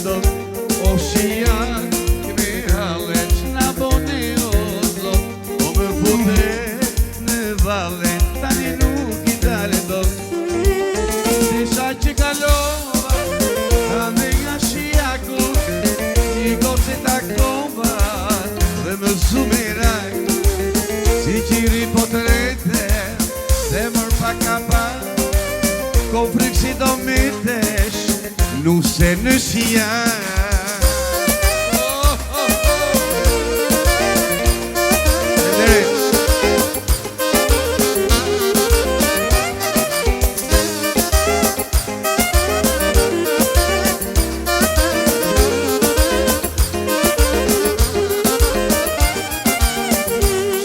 dot O shia me hale që na bone o zot O më fute në vale tani nuk I dale dot Desha që kalova ande nga shiaku I goce takova dhe më zumeraj Si qiri potrete zemër pa kapa Ko frikë si do mitesh Nuse në shia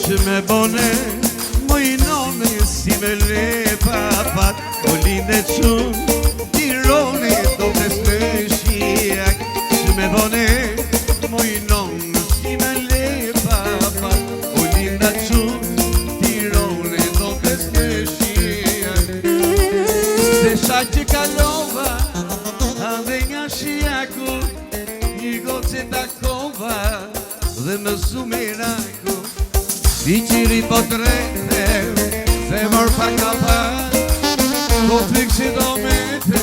Që me bone mojnone si me le papat O linde qunë tironi do tes në shiak Që me bone mojnone si me le papat O linda qunë tironi do tes në shiak Desha që kalova ande nga shiaku I goce takova dhe më zumeraku Si qiri potrete, zemër pa kapat Ko frikë si do mete,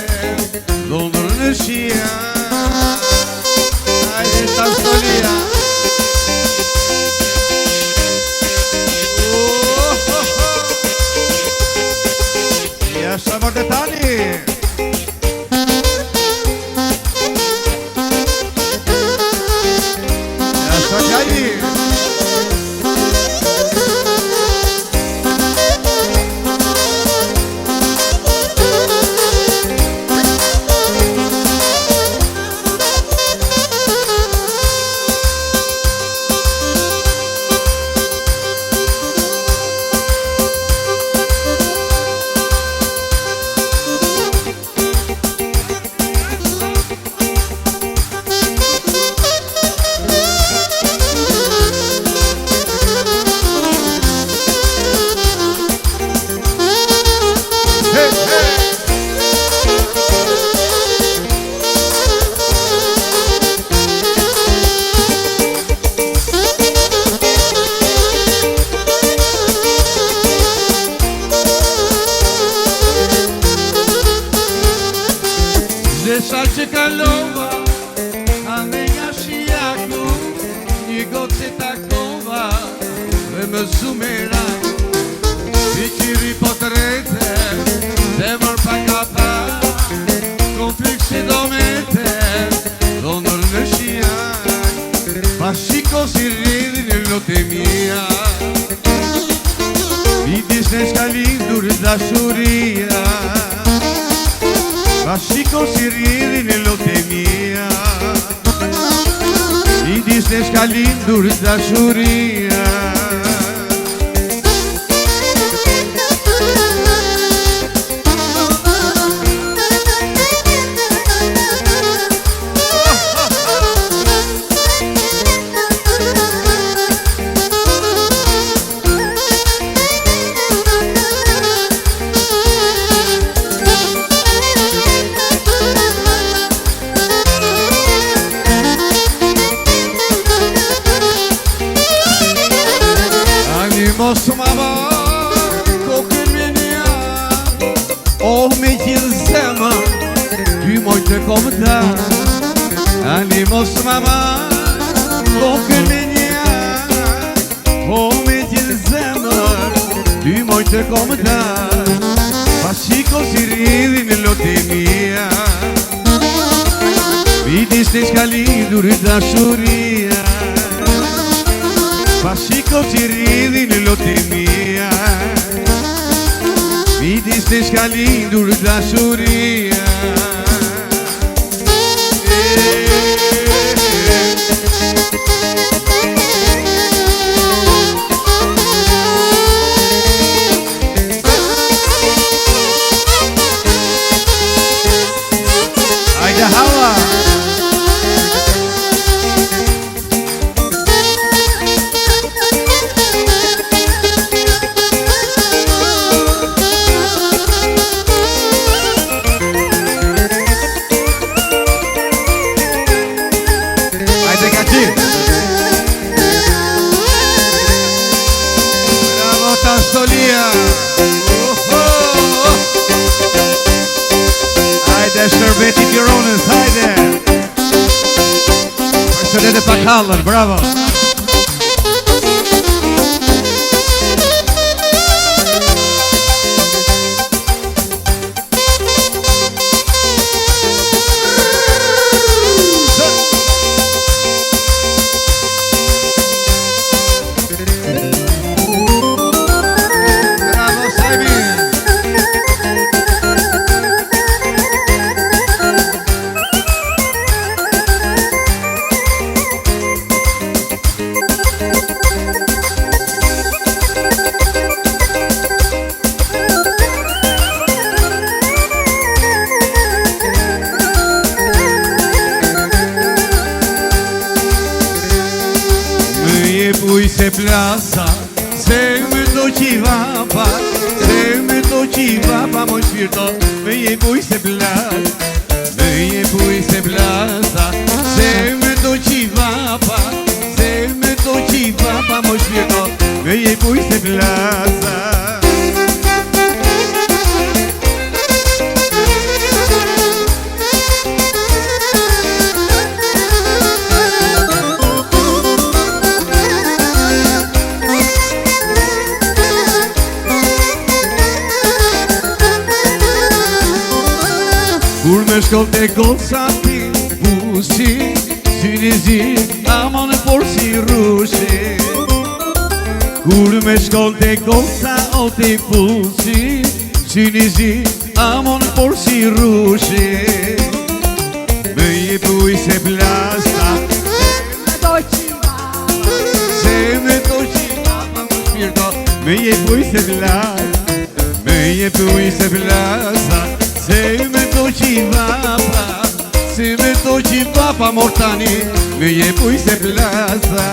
do ndër në shia Ajde ta stolia Ja shta morte tani Ja shta kajdi Desha që kalova ande nga shiaku Një goce takova dhe më zumerak Si qiri potrete zemër pa kapa Konflikt si do mete do ndër në shiak Pa shiko si rridhin e lote mia Vidis ne shka lindur dashuria Pa shiko si rridhin e lote mia I disne shka lindur dashuria Mos më marr kokën me nja Oh me gjithë zemër Ty moj të kom ta Ani mos më marr kokën me nja Oh me gjithë zemër Ty moj të kom ta Pa shiko si rridhin e lote mia Vidis ne shka lindur dashuria Pa shiko si rridhin e lote mia Vidis ne shka lindur dashuria Ajde hawa hallën, bravo. Puj se plasa, se me do qivapa, se me do qivapa, moj shpirto, me je puj se plasa, me je puj se plasa, se me do qivapa, se me do qivapa, moj shpirto, me je puj se plasa. Kur me shkoll te goca ti pusi, syni zi, amon por si rushi. Kur me shkoll te goca o ti pusi, syni zi, amon por si rushi. Me je puj se plasa, se me do qivapa, më shpirto, me je puj se plasa, me je puj se plasa. Se me do qivapa, se me do qivapa, mortani, me je puj se plasa.